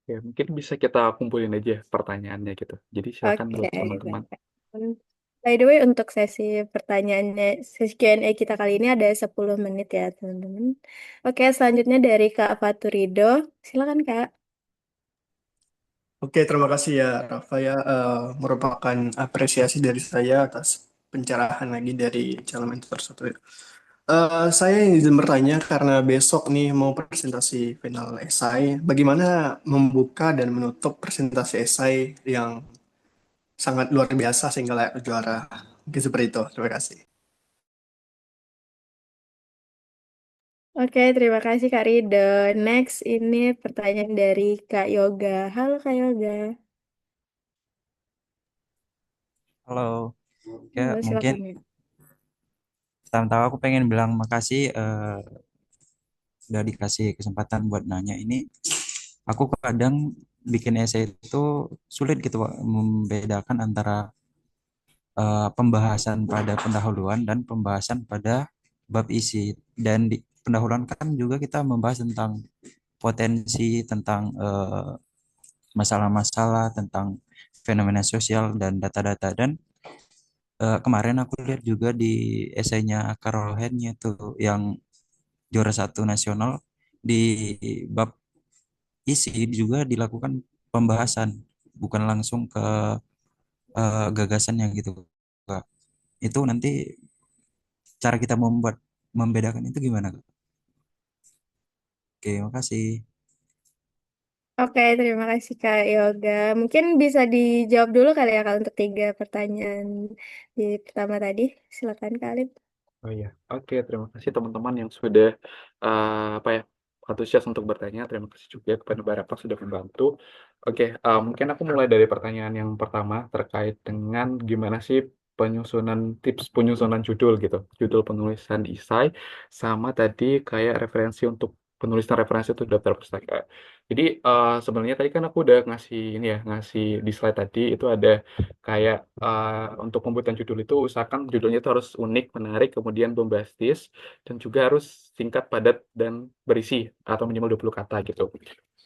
Ya, mungkin bisa kita kumpulin aja pertanyaannya gitu. Jadi silakan Oke, buat teman-teman. baik. By the way, untuk sesi Q&A kita kali ini ada 10 menit ya, teman-teman. Oke, selanjutnya dari Kak Faturido. Silakan, Kak. Oke, terima kasih ya Rafa ya. Merupakan apresiasi dari saya atas pencerahan lagi dari calon mentor satu. Saya izin bertanya karena besok nih mau presentasi final esai. Bagaimana membuka dan menutup presentasi esai yang sangat luar biasa sehingga layak juara. Mungkin seperti itu. Terima kasih. Oke, terima kasih Kak Rido. Next, ini pertanyaan dari Kak Yoga. Halo Kak Yoga. Halo, ya Halo, mungkin silakan ya. pertama-tama aku pengen bilang makasih udah dikasih kesempatan buat nanya ini. Aku kadang bikin esai itu sulit gitu Pak, membedakan antara pembahasan pada pendahuluan dan pembahasan pada bab isi. Dan di pendahuluan kan juga kita membahas tentang potensi, tentang masalah-masalah, tentang fenomena sosial dan data-data. Dan kemarin aku lihat juga di esainya Carol Hen tuh yang juara satu nasional di bab isi juga dilakukan pembahasan, bukan langsung ke gagasannya gitu, Kak. Itu nanti cara kita membuat membedakan itu gimana, Kak? Oke, makasih. Oke, terima kasih Kak Yoga. Mungkin bisa dijawab dulu kali ya Kak untuk 3 pertanyaan di pertama tadi. Silakan Kak Alif. Oh iya, oke. Terima kasih teman-teman yang sudah apa ya antusias untuk bertanya. Terima kasih juga kepada beberapa sudah membantu. Oke, mungkin aku mulai dari pertanyaan yang pertama terkait dengan gimana sih tips penyusunan judul gitu, judul penulisan esai, sama tadi kayak referensi untuk penulisan referensi untuk daftar pustaka. Jadi sebenarnya tadi kan aku udah ngasih ini ya, ngasih di slide tadi itu ada kayak untuk pembuatan judul itu usahakan judulnya itu harus unik, menarik, kemudian bombastis, dan juga harus singkat, padat, dan berisi atau minimal 20 kata gitu.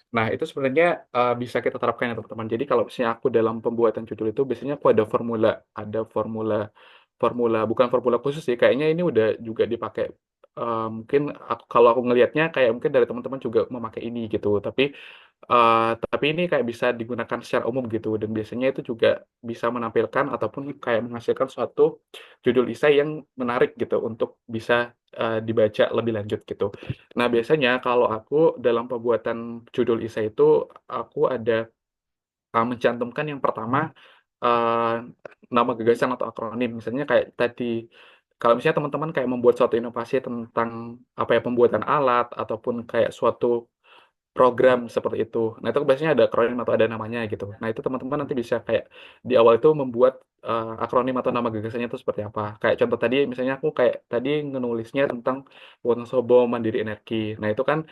Nah, itu sebenarnya bisa kita terapkan ya teman-teman. Jadi kalau misalnya aku dalam pembuatan judul itu biasanya aku ada formula, formula bukan formula khusus sih. Kayaknya ini udah juga dipakai. Mungkin kalau aku ngelihatnya kayak mungkin dari teman-teman juga memakai ini gitu. Tapi ini kayak bisa digunakan secara umum gitu dan biasanya itu juga bisa menampilkan ataupun kayak menghasilkan suatu judul esai yang menarik gitu untuk bisa dibaca lebih lanjut gitu. Nah, biasanya kalau aku dalam pembuatan judul esai itu aku ada mencantumkan yang pertama eh, nama gagasan atau akronim. Misalnya kayak tadi kalau misalnya teman-teman kayak membuat suatu inovasi tentang apa ya pembuatan alat ataupun kayak suatu program seperti itu. Nah, itu biasanya ada akronim atau ada namanya gitu. Nah, itu teman-teman nanti bisa kayak di awal itu membuat akronim atau nama gagasannya itu seperti apa. Kayak contoh tadi, misalnya aku kayak tadi ngenulisnya tentang Wonosobo Mandiri Energi. Nah, itu kan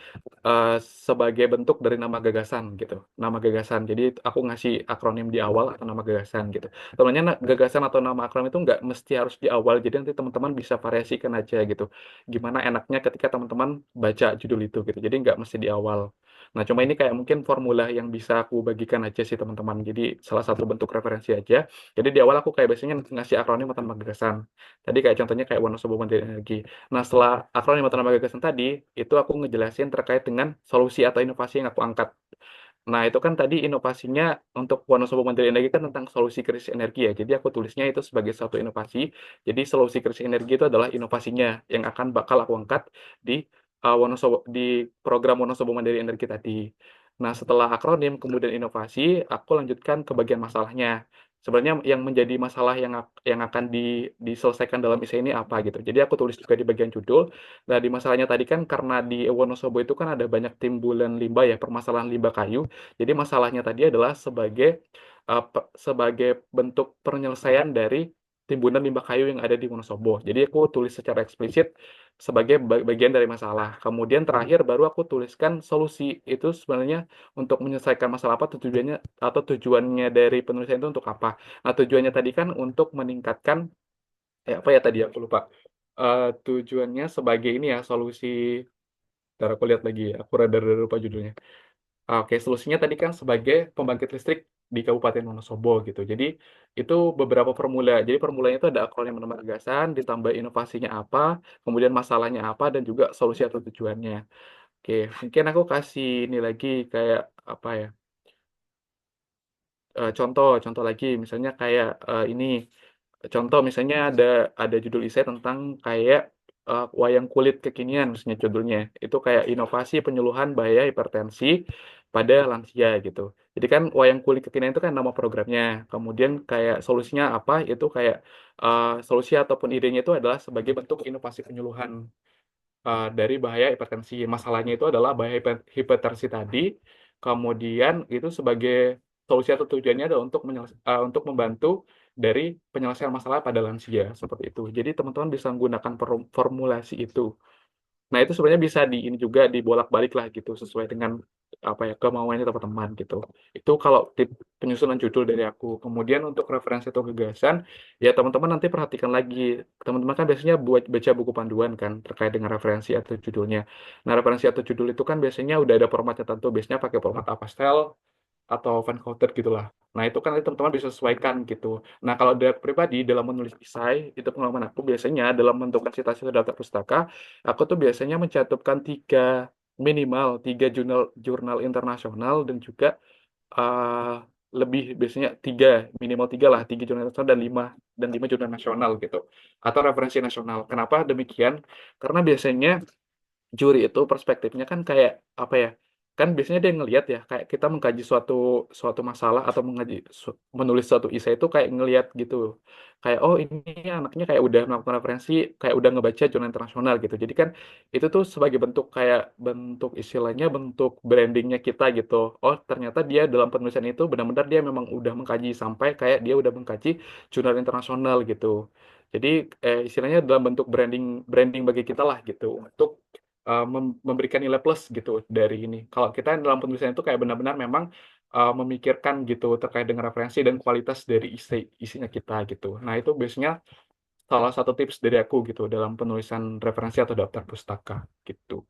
eh, sebagai bentuk dari nama gagasan gitu. Nama gagasan. Jadi aku ngasih akronim di awal atau nama gagasan gitu. Sebenarnya gagasan atau nama akronim itu nggak mesti harus di awal. Jadi nanti teman-teman bisa variasikan aja gitu. Gimana enaknya ketika teman-teman baca judul itu gitu. Jadi nggak mesti di awal. Nah, cuma ini kayak mungkin formula yang bisa aku bagikan aja sih teman-teman. Jadi salah satu bentuk referensi aja. Jadi di awal aku kayak biasanya ngasih akronim atau nama gagasan. Tadi kayak contohnya kayak Wonosobo Mandiri Energi. Nah, setelah akronim atau nama gagasan tadi, itu aku ngejelasin terkait dengan solusi atau inovasi yang aku angkat. Nah, itu kan tadi inovasinya untuk Wonosobo Mandiri Energi kan tentang solusi krisis energi ya. Jadi aku tulisnya itu sebagai satu inovasi. Jadi solusi krisis energi itu adalah inovasinya yang bakal aku angkat di Wonosobo di program Wonosobo Mandiri Energi tadi. Nah, setelah akronim, kemudian inovasi, aku lanjutkan ke bagian masalahnya. Sebenarnya yang menjadi masalah yang akan diselesaikan dalam essay ini apa gitu. Jadi aku tulis juga di bagian judul. Nah, di masalahnya tadi kan karena di Wonosobo itu kan ada banyak timbulan limbah ya, permasalahan limbah kayu. Jadi masalahnya tadi adalah sebagai bentuk penyelesaian dari timbunan limbah kayu yang ada di Wonosobo. Jadi aku tulis secara eksplisit sebagai bagian dari masalah. Kemudian terakhir baru aku tuliskan solusi. Itu sebenarnya untuk menyelesaikan masalah apa tujuannya atau tujuannya dari penulisan itu untuk apa. Nah, tujuannya tadi kan untuk meningkatkan apa ya tadi aku lupa. Tujuannya sebagai ini ya solusi. Ntar aku lihat lagi, aku rada-rada lupa judulnya. Oke, solusinya tadi kan sebagai pembangkit listrik di Kabupaten Wonosobo gitu. Jadi itu beberapa formula. Jadi formulanya itu ada akronim nama gagasan, ditambah inovasinya apa, kemudian masalahnya apa, dan juga solusi atau tujuannya. Oke, mungkin aku kasih ini lagi kayak apa ya? Contoh lagi, misalnya kayak ini. Contoh misalnya ada judul isai tentang kayak wayang kulit kekinian misalnya judulnya. Itu kayak inovasi penyuluhan bahaya hipertensi pada lansia gitu. Jadi kan wayang kulit kekinian itu kan nama programnya. Kemudian kayak solusinya apa? Itu kayak solusi ataupun idenya itu adalah sebagai bentuk inovasi penyuluhan dari bahaya hipertensi. Masalahnya itu adalah bahaya hipertensi tadi, kemudian itu sebagai solusi atau tujuannya adalah untuk membantu dari penyelesaian masalah pada lansia seperti itu. Jadi teman-teman bisa menggunakan formulasi itu. Nah, itu sebenarnya bisa di ini juga dibolak-balik lah gitu sesuai dengan apa ya kemauannya teman-teman gitu. Itu kalau tip penyusunan judul dari aku. Kemudian untuk referensi atau gagasan, ya teman-teman nanti perhatikan lagi. Teman-teman kan biasanya buat baca buku panduan kan terkait dengan referensi atau judulnya. Nah, referensi atau judul itu kan biasanya udah ada formatnya tentu. Biasanya pakai format pastel atau fan coated gitulah. Nah, itu kan nanti teman-teman bisa sesuaikan gitu. Nah, kalau dari aku pribadi dalam menulis esai, itu pengalaman aku biasanya dalam menentukan citasi atau daftar pustaka, aku tuh biasanya mencantumkan minimal tiga jurnal internasional dan juga eh, lebih biasanya minimal tiga lah, tiga jurnal internasional dan lima jurnal nasional gitu. Atau referensi nasional. Kenapa demikian? Karena biasanya juri itu perspektifnya kan kayak apa ya, kan biasanya dia ngelihat ya kayak kita mengkaji suatu suatu masalah atau menulis suatu isai itu kayak ngelihat gitu, kayak oh ini anaknya kayak udah melakukan referensi, kayak udah ngebaca jurnal internasional gitu. Jadi kan itu tuh sebagai bentuk kayak bentuk istilahnya bentuk brandingnya kita gitu. Oh ternyata dia dalam penulisan itu benar-benar dia memang udah mengkaji sampai kayak dia udah mengkaji jurnal internasional gitu. Jadi istilahnya dalam bentuk branding branding bagi kita lah gitu untuk memberikan nilai plus gitu dari ini. Kalau kita dalam penulisan itu kayak benar-benar memang memikirkan gitu terkait dengan referensi dan kualitas dari isinya kita gitu. Nah, itu biasanya salah satu tips dari aku gitu dalam penulisan referensi atau daftar pustaka gitu.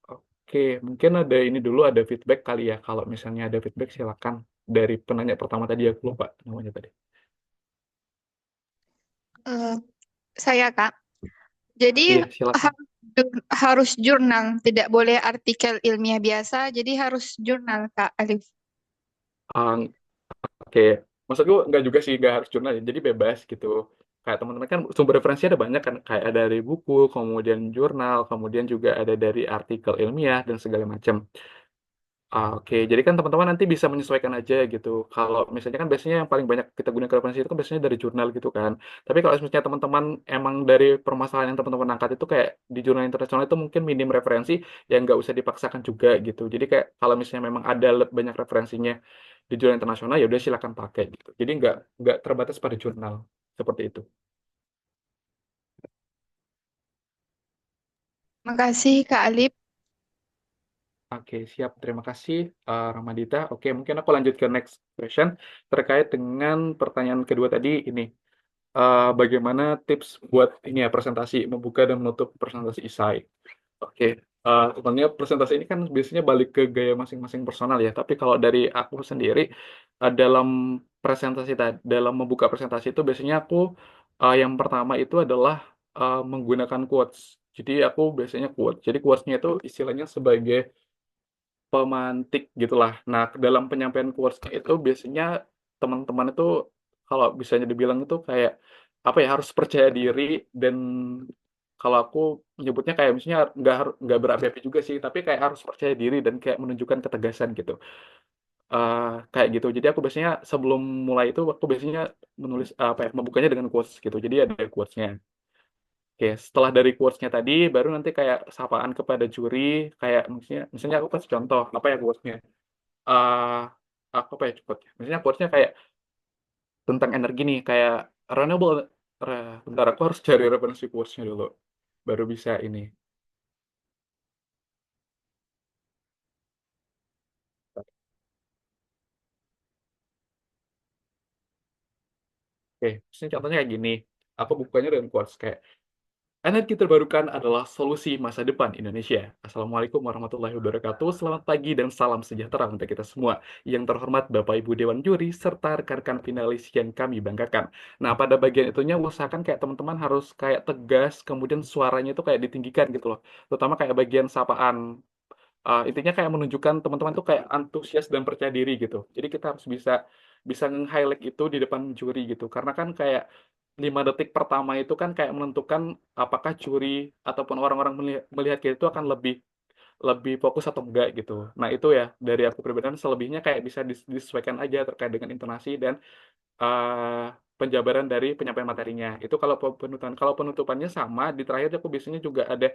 Oke, mungkin ada ini dulu ada feedback kali ya. Kalau misalnya ada feedback silakan dari penanya pertama tadi aku lupa namanya tadi. Eh, saya Kak. Jadi Iya, silakan. harus jurnal, tidak boleh artikel ilmiah biasa, jadi harus jurnal Kak Alif. Ah, Oke, maksudku nggak juga sih, nggak harus jurnal ya. Jadi bebas gitu. Kayak teman-teman kan sumber referensi ada banyak kan, kayak ada dari buku, kemudian jurnal, kemudian juga ada dari artikel ilmiah dan segala macam. Oke, jadi kan teman-teman nanti bisa menyesuaikan aja gitu. Kalau misalnya kan biasanya yang paling banyak kita gunakan referensi itu kan biasanya dari jurnal gitu kan. Tapi kalau misalnya teman-teman emang dari permasalahan yang teman-teman angkat itu kayak di jurnal internasional itu mungkin minim referensi yang nggak usah dipaksakan juga gitu. Jadi kayak kalau misalnya memang ada banyak referensinya di jurnal internasional ya udah silakan pakai gitu. Jadi nggak terbatas pada jurnal seperti itu. Makasih Kak Alif. Oke, siap. Terima kasih, Ramadita. Oke, mungkin aku lanjut ke next question terkait dengan pertanyaan kedua tadi ini. Bagaimana tips buat ini ya presentasi, membuka dan menutup presentasi esai. Oke, sebenarnya presentasi ini kan biasanya balik ke gaya masing-masing personal ya. Tapi kalau dari aku sendiri, dalam dalam membuka presentasi itu biasanya aku yang pertama itu adalah menggunakan quotes. Jadi aku biasanya quotes. Jadi quotes-nya itu istilahnya sebagai pemantik gitulah. Nah, dalam penyampaian quotes-nya itu biasanya teman-teman itu kalau bisa dibilang itu kayak apa ya harus percaya diri dan kalau aku menyebutnya kayak misalnya nggak berapi-api juga sih, tapi kayak harus percaya diri dan kayak menunjukkan ketegasan gitu. Eh, Kayak gitu. Jadi aku biasanya sebelum mulai itu aku biasanya menulis apa ya, membukanya dengan quotes gitu. Jadi ada quotesnya. Oke, setelah dari quotes-nya tadi, baru nanti kayak sapaan kepada juri, kayak misalnya aku kasih contoh, apa ya quotes-nya? eh aku apa ya quotes-nya? Misalnya quotes-nya kayak tentang energi nih, kayak renewable, bentar aku harus cari referensi quotes-nya dulu, baru bisa ini. Oke, misalnya contohnya kayak gini, aku bukanya dengan quotes kayak, energi terbarukan adalah solusi masa depan Indonesia. Assalamualaikum warahmatullahi wabarakatuh. Selamat pagi dan salam sejahtera untuk kita semua. Yang terhormat Bapak Ibu Dewan Juri serta rekan-rekan finalis yang kami banggakan. Nah, pada bagian itunya usahakan kayak teman-teman harus kayak tegas, kemudian suaranya itu kayak ditinggikan gitu loh. Terutama kayak bagian sapaan. Intinya kayak menunjukkan teman-teman tuh kayak antusias dan percaya diri gitu. Jadi kita harus bisa bisa nge-highlight itu di depan juri gitu. Karena kan kayak 5 detik pertama itu kan kayak menentukan apakah juri ataupun orang-orang melihat kita itu akan lebih lebih fokus atau enggak gitu. Nah itu ya dari aku pribadi, selebihnya kayak bisa disesuaikan aja terkait dengan intonasi dan eh, penjabaran dari penyampaian materinya. Itu kalau penutupan. Kalau penutupannya sama, di terakhir aku biasanya juga ada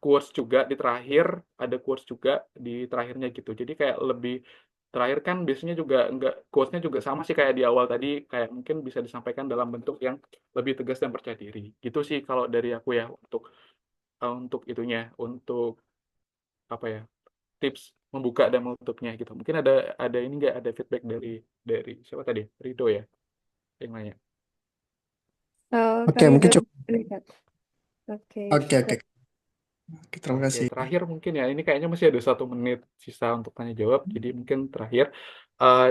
quotes juga di terakhir, ada quotes juga di terakhirnya gitu. Jadi kayak lebih terakhir kan biasanya juga enggak, quotesnya juga sama sih kayak di awal tadi, kayak mungkin bisa disampaikan dalam bentuk yang lebih tegas dan percaya diri. Gitu sih kalau dari aku ya untuk itunya, untuk apa ya, tips membuka dan menutupnya gitu. Mungkin ada ini nggak, ada feedback dari siapa tadi? Rido ya yang nanya. Oh, Kak Oke, Ridho, mungkin cukup. ini, Kak. Oke, Oke, oke. cukup. Oke, terima Oke, kasih. terakhir mungkin ya, ini kayaknya masih ada 1 menit sisa untuk tanya jawab, jadi mungkin terakhir,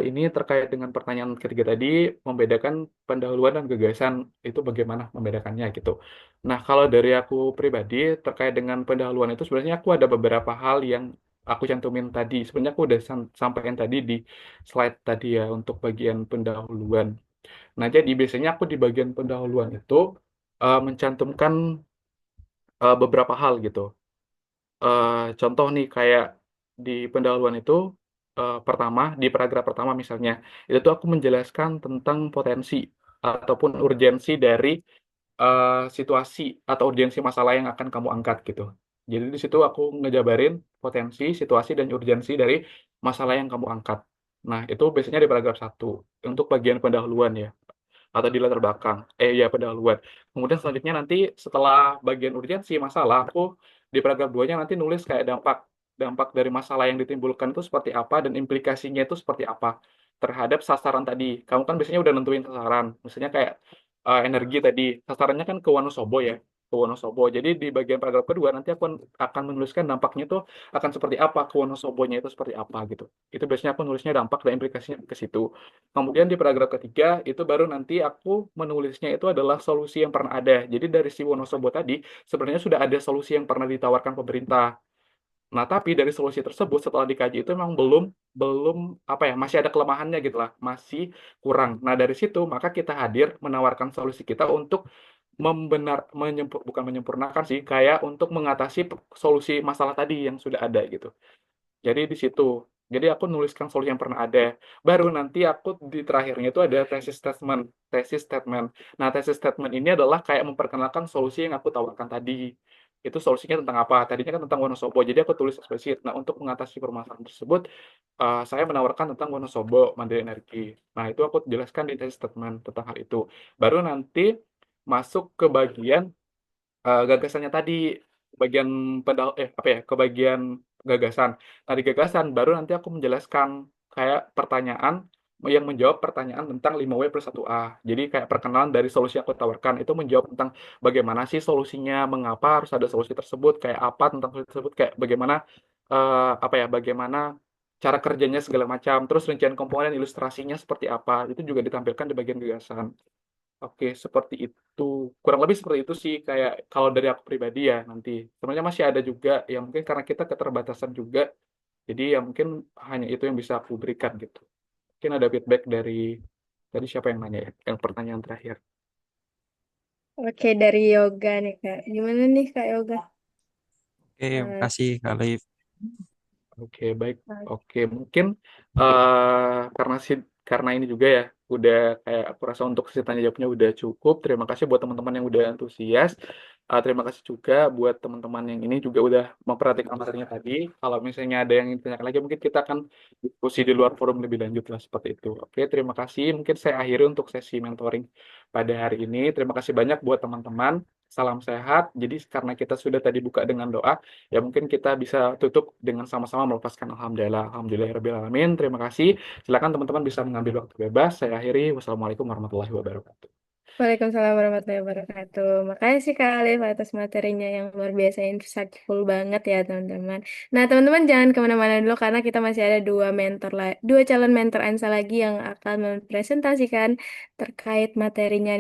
ini terkait dengan pertanyaan ketiga tadi, membedakan pendahuluan dan gagasan, itu bagaimana membedakannya gitu. Nah, kalau dari aku pribadi, terkait dengan pendahuluan itu sebenarnya aku ada beberapa hal yang aku cantumin tadi, sebenarnya aku udah sampaikan tadi di slide tadi ya, untuk bagian pendahuluan. Nah, jadi biasanya aku di bagian pendahuluan itu mencantumkan beberapa hal gitu. Contoh nih kayak di pendahuluan itu, pertama di paragraf pertama misalnya itu tuh aku menjelaskan tentang potensi ataupun urgensi dari situasi atau urgensi masalah yang akan kamu angkat gitu. Jadi di situ aku ngejabarin potensi, situasi, dan urgensi dari masalah yang kamu angkat. Nah, itu biasanya di paragraf 1 untuk bagian pendahuluan ya, atau di latar belakang. Ya, pendahuluan. Kemudian selanjutnya nanti setelah bagian urgensi masalah, aku di paragraf 2-nya nanti nulis kayak dampak dampak dari masalah yang ditimbulkan itu seperti apa dan implikasinya itu seperti apa terhadap sasaran tadi. Kamu kan biasanya udah nentuin sasaran. Misalnya kayak energi tadi, sasarannya kan ke Wonosobo ya, ke Wonosobo. Jadi di bagian paragraf kedua nanti aku akan menuliskan dampaknya itu akan seperti apa, ke Wonosobonya itu seperti apa gitu. Itu biasanya aku nulisnya dampak dan implikasinya ke situ. Kemudian di paragraf ketiga itu baru nanti aku menulisnya itu adalah solusi yang pernah ada. Jadi dari si Wonosobo tadi sebenarnya sudah ada solusi yang pernah ditawarkan pemerintah. Nah, tapi dari solusi tersebut setelah dikaji itu memang belum belum apa ya, masih ada kelemahannya gitu lah, masih kurang. Nah, dari situ maka kita hadir menawarkan solusi kita untuk bukan menyempurnakan sih, kayak untuk mengatasi solusi masalah tadi yang sudah ada gitu. Jadi di situ. Jadi aku nuliskan solusi yang pernah ada. Baru nanti aku di terakhirnya itu ada thesis statement. Thesis statement. Nah, thesis statement ini adalah kayak memperkenalkan solusi yang aku tawarkan tadi. Itu solusinya tentang apa? Tadinya kan tentang Wonosobo. Jadi aku tulis eksplisit. Nah, untuk mengatasi permasalahan tersebut, saya menawarkan tentang Wonosobo Mandiri Energi. Nah, itu aku jelaskan di thesis statement tentang hal itu. Baru nanti masuk ke bagian gagasannya tadi, bagian apa ya, ke bagian gagasan. Nah, di gagasan baru nanti aku menjelaskan kayak pertanyaan yang menjawab pertanyaan tentang 5W+1A. Jadi kayak perkenalan dari solusi yang aku tawarkan itu menjawab tentang bagaimana sih solusinya, mengapa harus ada solusi tersebut, kayak apa tentang solusi tersebut, kayak bagaimana apa ya, bagaimana cara kerjanya segala macam, terus rincian komponen ilustrasinya seperti apa, itu juga ditampilkan di bagian gagasan. Oke, seperti itu. Kurang lebih seperti itu sih, kayak kalau dari aku pribadi ya nanti. Sebenarnya masih ada juga, ya mungkin karena kita keterbatasan juga, jadi ya mungkin hanya itu yang bisa aku berikan gitu. Mungkin ada feedback dari tadi siapa yang nanya ya, yang pertanyaan terakhir. Oke, dari yoga nih Kak. Gimana nih Kak Yoga? Oke, Eh, makasih Kak Alif. Oke, baik. Oke, mungkin karena karena ini juga ya, udah kayak aku rasa untuk sesi tanya jawabnya udah cukup. Terima kasih buat teman-teman yang udah antusias. Terima kasih juga buat teman-teman yang ini juga udah memperhatikan materinya tadi. Kalau misalnya ada yang ingin ditanyakan lagi, mungkin kita akan diskusi di luar forum lebih lanjut lah seperti itu. Oke, terima kasih. Mungkin saya akhiri untuk sesi mentoring pada hari ini. Terima kasih banyak buat teman-teman. Salam sehat. Jadi karena kita sudah tadi buka dengan doa, ya mungkin kita bisa tutup dengan sama-sama melepaskan alhamdulillah, alhamdulillahirobbilalamin. Terima kasih. Silakan teman-teman bisa mengambil waktu bebas. Saya akhiri. Wassalamualaikum warahmatullahi wabarakatuh. Waalaikumsalam warahmatullahi wabarakatuh. Makasih sih Kak Alif atas materinya yang luar biasa insightful banget ya teman-teman. Nah teman-teman jangan kemana-mana dulu karena kita masih ada dua calon mentor ANSA lagi yang akan mempresentasikan terkait materinya